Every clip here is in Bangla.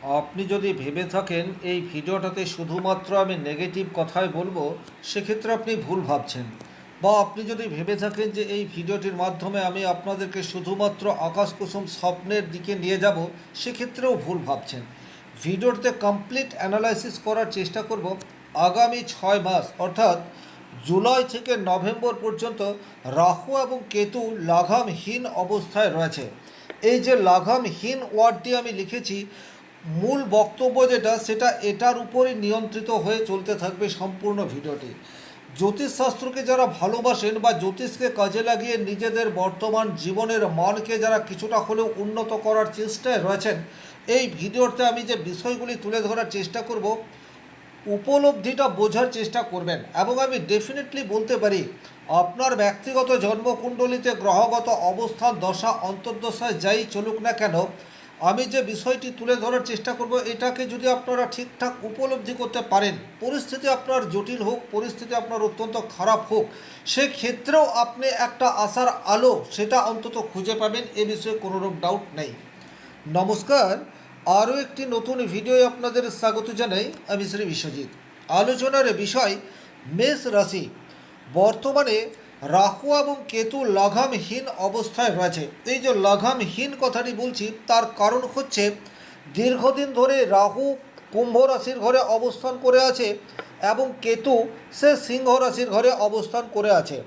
আপনি যদি ভেবে থাকেন এই ভিডিওটাতে শুধুমাত্র আমি নেগেটিভ কথাই বলবো, সেক্ষেত্রে আপনি ভুল ভাবছেন। বা আপনি যদি ভেবে থাকেন যে এই ভিডিওটির মাধ্যমে আমি আপনাদেরকে শুধুমাত্র আকাশকুসুম স্বপ্নের দিকে নিয়ে যাব, সেক্ষেত্রেও ভুল ভাবছেন। ভিডিওতে কমপ্লিট অ্যানালাইসিস করার চেষ্টা করব আগামী 6 মাস, অর্থাৎ জুলাই থেকে নভেম্বর পর্যন্ত রাহু এবং কেতু লাগামহীন অবস্থায় রয়েছে। এই যে লাগামহীন ওয়ার্ডটি আমি লিখেছি, মূল বক্তব্য যেটা সেটা এটার উপরই নিয়ন্ত্রিত হয়ে চলতে থাকবে সম্পূর্ণ ভিডিওটি। জ্যোতিষশাস্ত্রকে যারা ভালোবাসেন বা জ্যোতিষকে কাজে লাগিয়ে নিজেদের বর্তমান জীবনের মানকে যারা কিছুটা হলেও উন্নত করার চেষ্টায় রয়েছেন, এই ভিডিওতে আমি যে বিষয়গুলি তুলে ধরার চেষ্টা করব, উপলব্ধিটা বোঝার চেষ্টা করবেন। এবং আমি ডেফিনেটলি বলতে পারি, আপনার ব্যক্তিগত জন্মকুণ্ডলিতে গ্রহগত অবস্থান, দশা অন্তর্দশায় যাই চলুক না কেন, আমি যে বিষয়টি তুলে ধরার চেষ্টা করব, এটাকে যদি আপনারা ঠিকঠাক উপলব্ধি করতে পারেন, পরিস্থিতি আপনার জটিল হোক, পরিস্থিতি আপনার অত্যন্ত খারাপ হোক, সেক্ষেত্রেও আপনি একটা আশার আলো সেটা অন্তত খুঁজে পাবেন, এ বিষয়ে কোনোরূপ ডাউট নেই। নমস্কার, আরও একটি নতুন ভিডিওয় আপনাদের স্বাগত জানাই। আমি শ্রী বিশ্বজিৎ। আলোচনার বিষয় মেষ রাশি। বর্তমানে রাহু এবং কেতু লাগামহীন অবস্থায় রয়েছে। এই যে লাগামহীন কথাটি বলছি, তার কারণ হচ্ছে দীর্ঘদিন ধরে রাহু কুম্ভ রাশির ঘরে অবস্থান করে আছে এবং কেতু সে সিংহ রাশির ঘরে অবস্থান করে আছে।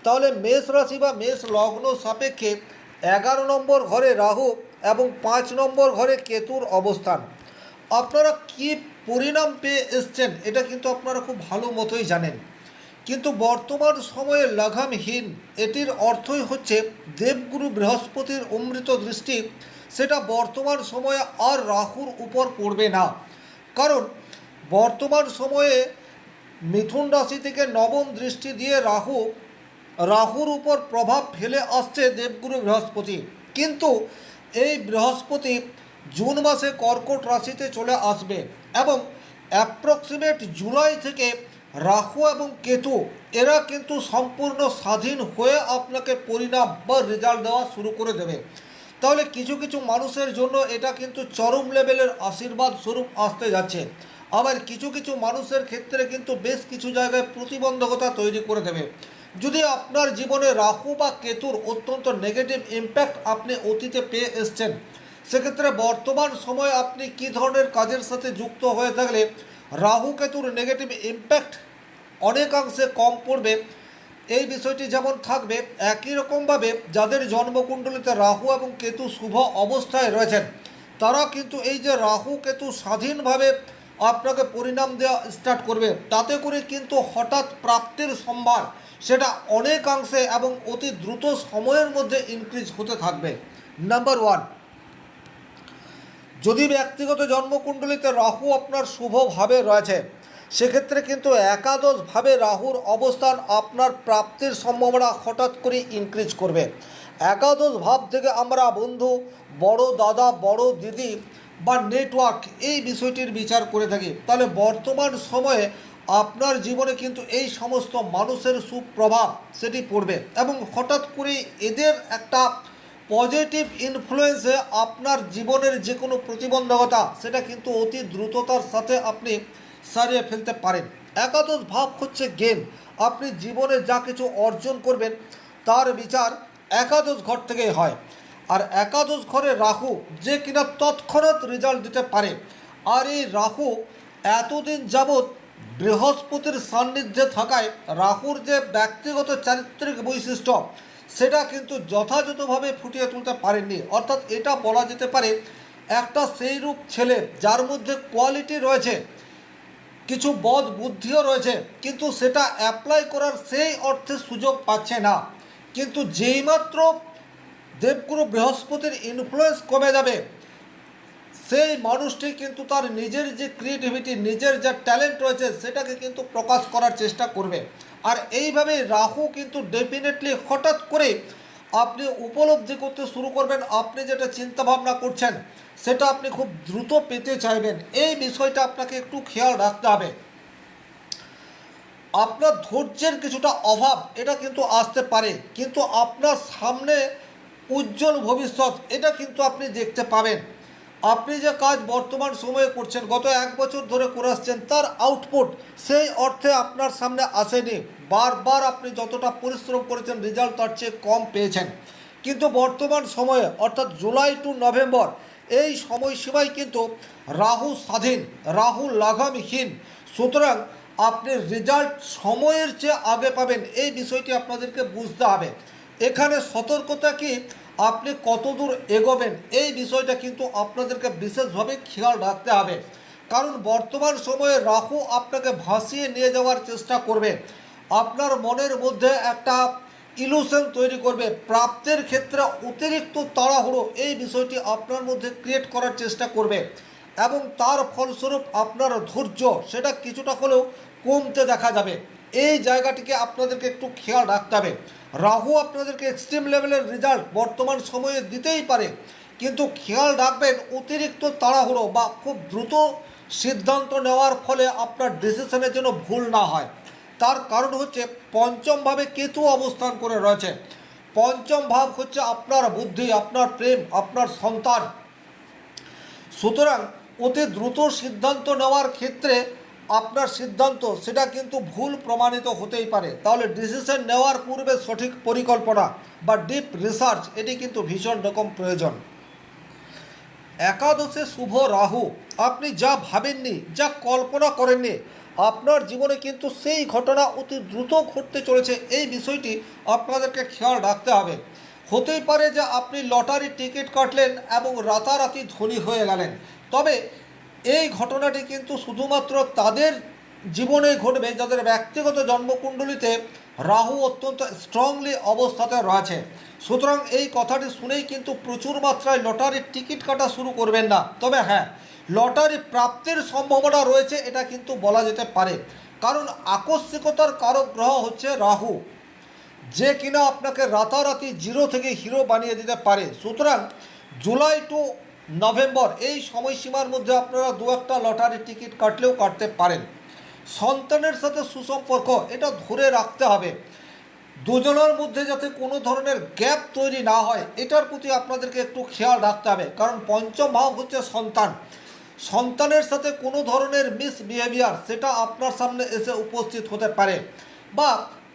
তাহলে মেষ রাশি বা মেষ লগ্ন সাপেক্ষে 11 নম্বর ঘরে রাহু এবং 5 নম্বর ঘরে কেতুর অবস্থান। আপনারা কি পরিণাম পেয়ে এসছেন এটা কিন্তু আপনারা খুব ভালো মতোই জানেন। কিন্তু বর্তমান সময়ে লাগামহীন, এটির অর্থই হচ্ছে দেবগুরু বৃহস্পতির অমৃত দৃষ্টি সেটা বর্তমান সময়ে আর রাহুর উপর পড়বে না। কারণ বর্তমান সময়ে মিথুন রাশি থেকে নবম দৃষ্টি দিয়ে রাহুর উপর প্রভাব ফেলে আসছে দেবগুরু বৃহস্পতি। কিন্তু এই বৃহস্পতি জুন মাসে কর্কট রাশিতে চলে আসবে এবং অ্যাপ্রক্সিমেট জুলাই থেকে রাহু এবং কেতু এরা কিন্তু সম্পূর্ণ স্বাধীন হয়ে আপনাকে পরিণাম বা রেজাল্ট দেওয়া শুরু করে দেবে। তাহলে কিছু কিছু মানুষের জন্য এটা কিন্তু চরম লেভেলের আশীর্বাদ স্বরূপ আসতে যাচ্ছে। আবার কিছু কিছু মানুষের ক্ষেত্রে কিন্তু বেশ কিছু জায়গায় প্রতিবন্ধকতা তৈরি করে দেবে। যদি আপনার জীবনে রাহু বা কেতুর অত্যন্ত নেগেটিভ ইম্প্যাক্ট আপনি অতীতে পেয়ে এসছেন, সেক্ষেত্রে বর্তমান সময়ে আপনি কী ধরনের কাজের সাথে যুক্ত হয়ে থাকলে রাহু কেতুর নেগেটিভ ইম্প্যাক্ট অনেকাংশে কম পড়বে, এই বিষয়টি যেমন থাকবে, একই রকমভাবে যাদের জন্মকুণ্ডলিতে রাহু এবং কেতু শুভ অবস্থায় রয়েছেন, তারা কিন্তু এই যে রাহু কেতু স্বাধীনভাবে আপনাকে পরিণাম দেওয়া স্টার্ট করবে, তাতে করে কিন্তু হঠাৎ প্রাপ্তির সম্ভার সেটা অনেকাংশে এবং অতি দ্রুত সময়ের মধ্যে ইনক্রিজ হতে থাকবে। নাম্বার ওয়ান, যদি ব্যক্তিগত জন্মকুণ্ডলিতে রাহু আপনার শুভভাবে রয়েছে, সেক্ষেত্রে কিন্তু একাদশভাবে রাহুর অবস্থান আপনার প্রাপ্তির সম্ভাবনা হঠাৎ করে ইনক্রিজ করবে। একাদশ ভাব থেকে আমরা বন্ধু, বড় দাদা, বড় দিদি বা নেটওয়ার্ক, এই বিষয়টির বিচার করে থাকি। তাহলে বর্তমান সময়ে আপনার জীবনে কিন্তু এই সমস্ত মানুষের সুপ্রভাব সেটি পড়বে এবং হঠাৎ করে এদের একটা পজিটিভ ইনফ্লুয়েন্সে আপনার জীবনের যে কোনো প্রতিবন্ধকতা সেটা কিন্তু অতি দ্রুততার সাথে আপনি সারিয়ে ফেলতে পারেন। একাদশ ভাব হচ্ছে গেম। আপনি জীবনে যা কিছু অর্জন করবেন তার বিচার একাদশ ঘর থেকেই হয়। আর একাদশ ঘরে রাহু যে কিনা তৎক্ষণাৎ রেজাল্ট দিতে পারে। আর এই রাহু এতদিন যাবৎ বৃহস্পতির সান্নিধ্যে থাকায় রাহুর যে ব্যক্তিগত চারিত্রিক বৈশিষ্ট্য সেটা কিন্তু যথাযথভাবে ফুটিয়ে তুলতে পারেননি। অর্থাৎ এটা বলা যেতে পারে একটা সেইরূপ ছেলে যার মধ্যে কোয়ালিটি রয়েছে, কিছু বদ বুদ্ধিও রয়েছে, কিন্তু সেটা অ্যাপ্লাই করার সেই অর্থে সুযোগ পাচ্ছে না। কিন্তু যেইমাত্র দেবগুরু বৃহস্পতির ইনফ্লুয়েন্স কমে যাবে, সেই মানুষটি কিন্তু তার নিজের যে ক্রিয়েটিভিটি, নিজের যে ট্যালেন্ট রয়েছে সেটাকে কিন্তু প্রকাশ করার চেষ্টা করবে। আর এইভাবে রাহু কিন্তু ডেফিনেটলি হঠাৎ করে আপনি উপলব্ধি করতে শুরু করবেন, আপনি যেটা চিন্তাভাবনা করছেন সেটা আপনি খুব দ্রুত পেতে চাইবেন। এই বিষয়টা আপনাকে একটু খেয়াল রাখতে হবে। আপনার ধৈর্যের কিছুটা অভাব এটা কিন্তু আসতে পারে, কিন্তু আপনার সামনে উজ্জ্বল ভবিষ্যৎ এটা কিন্তু আপনি দেখতে পাবেন। আপনি যে কাজ বর্তমান সময়ে করছেন, গত 1 বছর ধরে করে আসছেন, তার আউটপুট সেই অর্থে আপনার সামনে আসেনি। বারবার আপনি যতটা পরিশ্রম করেছেন রেজাল্ট তার চেয়ে কম পেয়েছেন। কিন্তু বর্তমান সময়ে অর্থাৎ জুলাই টু নভেম্বর এই সময়সীমায় কিন্তু রাহু স্বাধীন, রাহু লাগামহীন। সুতরাং আপনি রেজাল্ট সময়ের চেয়ে আগে পাবেন, এই বিষয়টি আপনাদেরকে বুঝতে হবে। এখানে সতর্কতা কি, আপনি কতদূর এগোবেন এই বিষয়টা কিন্তু আপনাদেরকে বিশেষভাবে খেয়াল রাখতে হবে। কারণ বর্তমান সময়ে রাহু আপনাকে ভাসিয়ে নিয়ে যাওয়ার চেষ্টা করবে, আপনার মনের মধ্যে একটা ইলুশন তৈরি করবে, প্রাপ্তের ক্ষেত্রে অতিরিক্ত তাড়াহুড়ো এই বিষয়টি আপনার মধ্যে ক্রিয়েট করার চেষ্টা করবে এবং তার ফলস্বরূপ আপনার ধৈর্য সেটা কিছুটা হলেও কমতে দেখা যাবে। এই জায়গাটিকে আপনাদেরকে একটু খেয়াল রাখতে হবে। রাহু আপনাদেরকে এক্সট্রিম লেভেলের রেজাল্ট বর্তমান সময়ে দিতেই পারে, কিন্তু খেয়াল রাখবেন অতিরিক্ত তাড়াহুড়ো বা খুব দ্রুত সিদ্ধান্ত নেওয়ার ফলে আপনার ডিসিশনের জন্য ভুল না হয়। তার কারণ হচ্ছে পঞ্চমভাবে কেতু অবস্থান করে রয়েছে। পঞ্চম ভাব হচ্ছে আপনার বুদ্ধি, আপনার প্রেম, আপনার সন্তান। সুতরাং অতি দ্রুত সিদ্ধান্ত নেওয়ার ক্ষেত্রে আপনার সিদ্ধান্ত সেটা কিন্তু ভুল প্রমাণিত হতেই পারে। তাহলে ডিসিশন নেওয়ার পূর্বে সঠিক পরিকল্পনা বা ডিপ রিসার্চ এটি কিন্তু ভীষণ রকম প্রয়োজন। একাদশে শুভ রাহু, আপনি যা ভাবেননি, যা কল্পনা করেননি, আপনার জীবনে কিন্তু সেই ঘটনা অতি দ্রুত ঘটতে চলেছে, এই বিষয়টি আপনাদেরকে খেয়াল রাখতে হবে। হতেই পারে যে আপনি লটারির টিকিট কাটলেন এবং রাতারাতি ধনী হয়ে গেলেন, তবে এই ঘটনাটি কিন্তু শুধুমাত্র তাদের জীবনে ঘটবে যাদের ব্যক্তিগত জন্মকুণ্ডলিতে রাহু অত্যন্ত স্ট্রংলি অবস্থাতে রয়েছে। সুতরাং এই কথাটি শুনেই কিন্তু প্রচুর মাত্রায় লটারির টিকিট কাটা শুরু করবেন না। তবে হ্যাঁ, লটারি প্রাপ্তির সম্ভাবনা রয়েছে, এটা কিন্তু বলা যেতে পারে। কারণ আকস্মিকতার কারক গ্রহ হচ্ছে রাহু, যে কিনা আপনাকে রাতারাতি জিরো থেকে হিরো বানিয়ে দিতে পারে। সুতরাং জুলাই টু নভেম্বর এই সময়সীমার মধ্যে আপনারা দু একটা লটারির টিকিট কাটলেও কাটতে পারেন। সন্তানের সাথে সুসম্পর্ক এটা ধরে রাখতে হবে, দুজনের মধ্যে যাতে কোনো ধরনের গ্যাপ তৈরি না হয় এটার প্রতি আপনাদেরকে একটু খেয়াল রাখতে হবে। কারণ পঞ্চম ভাব হচ্ছে সন্তান, সন্তানের সাথে কোনো ধরনের মিসবিহেভিয়ার সেটা আপনার সামনে এসে উপস্থিত হতে পারে, বা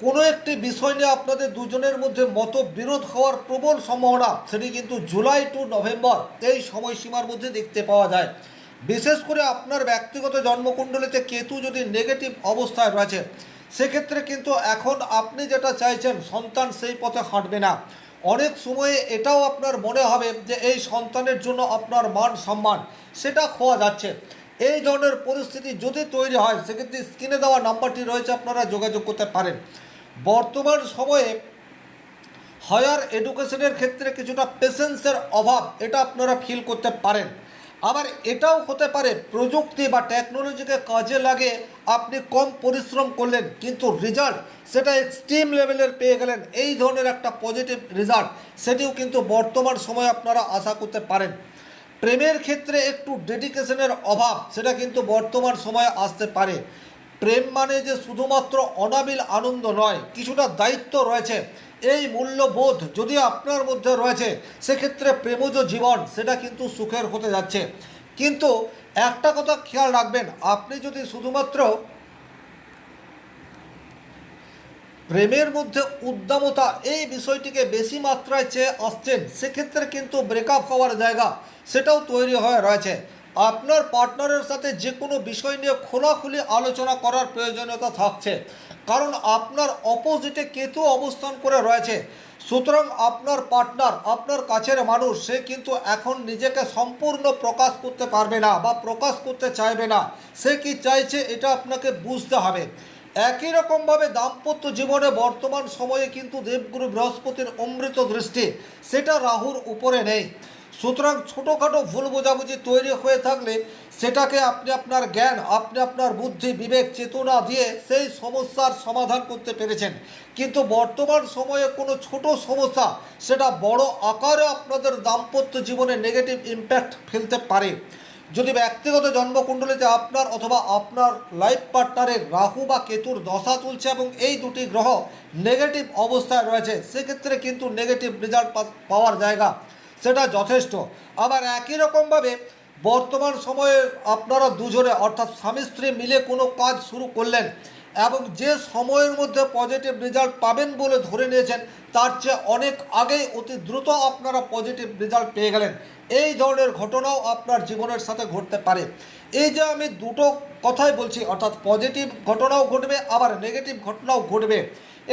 কোনো একটি বিষয় নিয়ে আপনাদের দুজনের মধ্যে মতবিরোধ হওয়ার প্রবল সম্ভাবনা সেটি কিন্তু জুলাই টু নভেম্বর এই সময়সীমার মধ্যে দেখতে পাওয়া যায়। বিশেষ করে আপনার ব্যক্তিগত জন্মকুণ্ডলিতে কেতু যদি নেগেটিভ অবস্থায় রয়েছে, সেক্ষেত্রে কিন্তু এখন আপনি যেটা চাইছেন সন্তান সেই পথে হাঁটবে না। অনেক সময়ে এটাও আপনার মনে হবে যে এই সন্তানের জন্য আপনার মান সম্মান সেটা খোয়া যাচ্ছে। এই ধরনের পরিস্থিতি যদি তৈরি হয় সেক্ষেত্রে স্ক্রিনে দেওয়া নাম্বারটি রয়েছে, আপনারা যোগাযোগ করতে পারেন। বর্তমান সময়ে হায়ার এডুকেশনের ক্ষেত্রে কিছুটা পেশেন্সের অভাব এটা আপনারা ফিল করতে পারেন। আবার এটাও হতে পারে প্রযুক্তি বা টেকনোলজিকে কাজে লাগে আপনি কম পরিশ্রম করলেন কিন্তু রেজাল্ট সেটা এক্সট্রিম লেভেলের পেয়ে গেলেন, এই ধরনের একটা পজিটিভ রেজাল্ট সেটিও কিন্তু বর্তমান সময়ে আপনারা আশা করতে পারেন। প্রেমের ক্ষেত্রে একটু ডেডিকেশনের অভাব সেটা কিন্তু বর্তমান সময়ে আসতে পারে। প্রেম মানে যে শুধুমাত্র অনাবিল আনন্দ নয়, কিছুটা দায়িত্ব রয়েছে। এই মূল্যবোধ যদি আপনার মধ্যে রয়েছে সেক্ষেত্রে প্রেমজ জীবন সেটা কিন্তু সুখের হতে যাচ্ছে। কিন্তু একটা কথা খেয়াল রাখবেন, আপনি যদি শুধুমাত্র প্রেমের মধ্যে উদ্দামতা এই বিষয়টিকে বেশি মাত্রায় চেয়ে আসছেন সেক্ষেত্রে কিন্তু ব্রেকআপ হওয়ার জায়গা সেটাও তৈরি হয়ে রয়েছে। আপনার পার্টনারের সাথে যে কোনো বিষয় নিয়ে খোলাখুলি আলোচনা করার প্রয়োজনীয়তা থাকছে, কারণ আপনার অপোজিটে কেতু অবস্থান করে রয়েছে। সুতরাং আপনার পার্টনার, আপনার কাছের মানুষ, সে কিন্তু এখন নিজেকে সম্পূর্ণ প্রকাশ করতে পারবে না বা প্রকাশ করতে চাইবে না। সে কি চাইছে এটা আপনাকে বুঝতে হবে। একই রকমভাবে দাম্পত্য জীবনে বর্তমান সময়ে কিন্তু দেবগুরু বৃহস্পতির অমৃত দৃষ্টি সেটা রাহুর উপরে নেই। সুতরাং ছোটোখাটো ভুল বোঝাবুঝি তৈরি হয়ে থাকলে সেটাকে আপনি আপনার জ্ঞান, আপনি আপনার বুদ্ধি বিবেক চেতনা দিয়ে সেই সমস্যার সমাধান করতে পেরেছেন। কিন্তু বর্তমান সময়ে কোনো ছোট সমস্যা সেটা বড় আকারে আপনাদের দাম্পত্য জীবনে নেগেটিভ ইম্প্যাক্ট ফেলতে পারে। যদি ব্যক্তিগত জন্মকুণ্ডলিতে আপনার অথবা আপনার লাইফ পার্টনারের রাহু বা কেতুর দশা চলছে এবং এই দুটি গ্রহ নেগেটিভ অবস্থায় রয়েছে সেক্ষেত্রে কিন্তু নেগেটিভ রেজাল্ট পাওয়ার জায়গা সেটা যথেষ্ট। আবার একই রকমভাবে বর্তমান সময়ে আপনারা দুজনে অর্থাৎ স্বামী স্ত্রী মিলে কোনো কাজ শুরু করলেন এবং যে সময়ের মধ্যে পজিটিভ রেজাল্ট পাবেন বলে ধরে নিয়েছেন তার চেয়ে অনেক আগেই অতি দ্রুত আপনারা পজিটিভ রেজাল্ট পেয়ে গেলেন। এই ধরনের ঘটনাও আপনার জীবনের সাথে ঘটতে পারে। এই যে আমি দুটো কথাই বলছি, অর্থাৎ পজিটিভ ঘটনাও ঘটবে আবার নেগেটিভ ঘটনাও ঘটবে,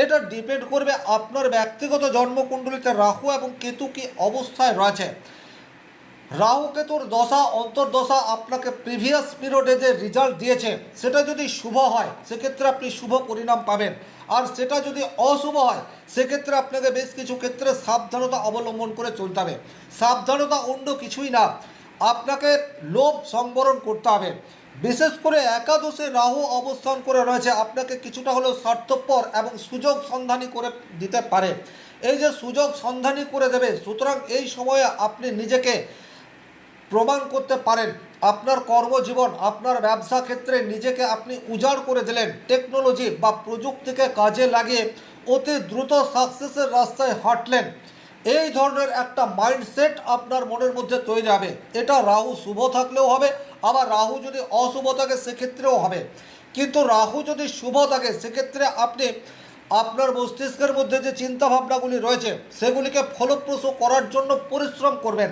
এটা ডিপেন্ড করবে আপনার ব্যক্তিগত জন্মকুণ্ডলিতে রাহু এবং কেতু কী অবস্থায় রয়েছে। রাহু কেতুর দশা অন্তর্দশা আপনাকে প্রিভিয়াস পিরিয়ডে যে রেজাল্ট দিয়েছে সেটা যদি শুভ হয় সেক্ষেত্রে আপনি শুভ পরিণাম পাবেন, আর সেটা যদি অশুভ হয় সেক্ষেত্রে আপনাকে বেশ কিছু ক্ষেত্রে সাবধানতা অবলম্বন করে চলতে হবে। সাবধানতা অন্য কিছুই না, আপনাকে লোভ সংবরণ করতে হবে। বিশেষ করে একাদশে রাহু অবস্থান করে রয়েছে, আপনাকে কিছুটা হলেও স্বার্থপর এবং সুযোগ সন্ধানী করে দিতে পারে। এই যে সুযোগ সন্ধানী করে দেবে, সুতরাং এই সময়ে আপনি নিজেকে প্রমাণ করতে পারেন। আপনার কর্মজীবন আপনার ব্যবসা ক্ষেত্রে নিজেকে আপনি উজাড় করে দিলেন, টেকনোলজি বা প্রযুক্তিকে কাজে লাগিয়ে অতি দ্রুত সাকসেসের রাস্তায় হাঁটলেন, এই ধরনের একটা মাইন্ডসেট আপনার মনের মধ্যে তৈরি হবে। এটা রাহু শুভ থাকলেও হবে, আবার রাহু যদি অশুভ থাকে সেক্ষেত্রেও হবে। কিন্তু রাহু যদি শুভ থাকে সেক্ষেত্রে আপনি আপনার মস্তিষ্কের মধ্যে যে চিন্তাভাবনাগুলি রয়েছে সেগুলিকে ফলপ্রসূ করার জন্য পরিশ্রম করবেন।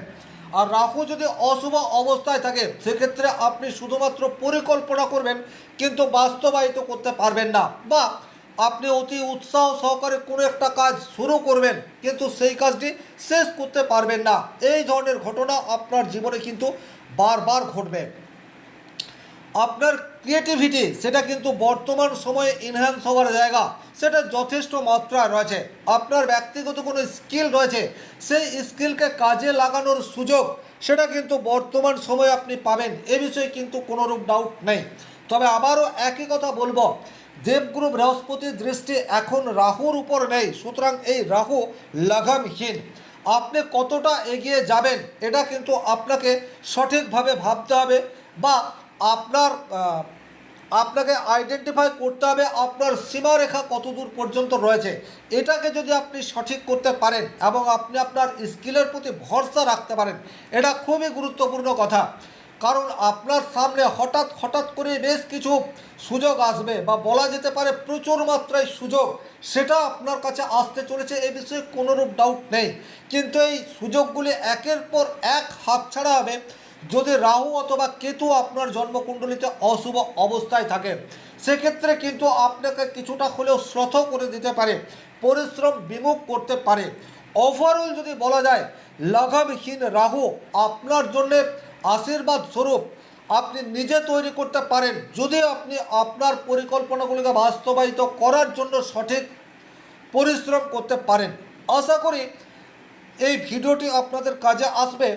আর রাহু যদি অশুভ অবস্থায় থাকে সেক্ষেত্রে আপনি শুধুমাত্র পরিকল্পনা করবেন কিন্তু বাস্তবায়িত করতে পারবেন না, বা আপনি অতি উৎসাহ সহকারে কোনো একটা কাজ শুরু করবেন কিন্তু সেই কাজটি শেষ করতে পারবেন না। এই ধরনের ঘটনা আপনার জীবনে কিন্তু বারবার ঘটবে। আপনার ক্রিয়েটিভিটি সেটা কিন্তু বর্তমান সময়ে এনহ্যান্স হওয়ার জায়গা সেটা যথেষ্ট মাত্রায় রয়েছে। আপনার ব্যক্তিগত কোনো স্কিল রয়েছে, সেই স্কিলকে কাজে লাগানোর সুযোগ সেটা কিন্তু বর্তমান সময়ে আপনি পাবেন, এ বিষয়ে কিন্তু কোনোরূপ ডাউট নেই। তবে আবারও একই কথা বলবো, দেবগুরু বৃহস্পতির দৃষ্টি এখন রাহুর উপর নেই, সুতরাং এই রাহু লাগামহীন। আপনি কতটা এগিয়ে যাবেন এটা কিন্তু আপনাকে সঠিকভাবে ভাবতে হবে, বা আপনাকে আইডেন্টিফাই করতে হবে আপনার সীমারেখা কতদূর পর্যন্ত রয়েছে। এটাকে যদি আপনি সঠিক করতে পারেন এবং আপনি আপনার স্কিলের প্রতি ভরসা রাখতে পারেন, এটা খুবই গুরুত্বপূর্ণ কথা। কারণ আপনার সামনে হঠাৎ হঠাৎ করে বেশ কিছু সুযোগ আসবে, বা বলা যেতে পারে প্রচুর মাত্রায় সুযোগ সেটা আপনার কাছে আসতে চলেছে, এ বিষয়ে কোনোরূপ ডাউট নেই। কিন্তু এই সুযোগগুলি একের পর এক হাতছাড়া হবে যদি রাহু অথবা কেতু আপনার জন্মকুণ্ডলিতে অশুভ অবস্থায় থাকে। সেক্ষেত্রে কিন্তু আপনাকে কিছুটা হলেও শ্রদ্ধ করে দিতে পারে, পরিশ্রম বিমুখ করতে পারে। ওভারঅল যদি বলা যায়, লাগামহীন রাহু আপনার জন্য আশীর্বাদ স্বরূপ আপনি নিজে তৈরি করতে পারেন যদি আপনি আপনার পরিকল্পনাগুলিকে বাস্তবায়িত করার জন্য সঠিক পরিশ্রম করতে পারেন। আশা করি এই ভিডিওটি আপনাদের কাজে আসবে।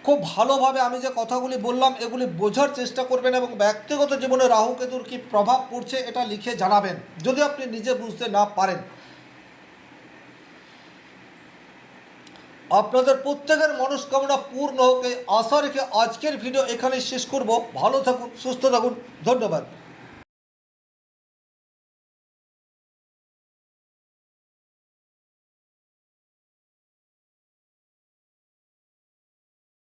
খুব ভালোভাবে আমি যে কথাগুলি বললাম এগুলি বোঝার চেষ্টা করবেন এবং ব্যক্তিগত জীবনে রাহু কেতুর কী প্রভাব পড়ছে এটা লিখে জানাবেন যদি আপনি নিজে বুঝতে না পারেন। আপনাদের প্রত্যেকের মনস্কামনা পূর্ণ হোক এই আশা রেখে আজকের ভিডিও এখানেই শেষ করব। ভালো থাকুন, সুস্থ থাকুন, ধন্যবাদ।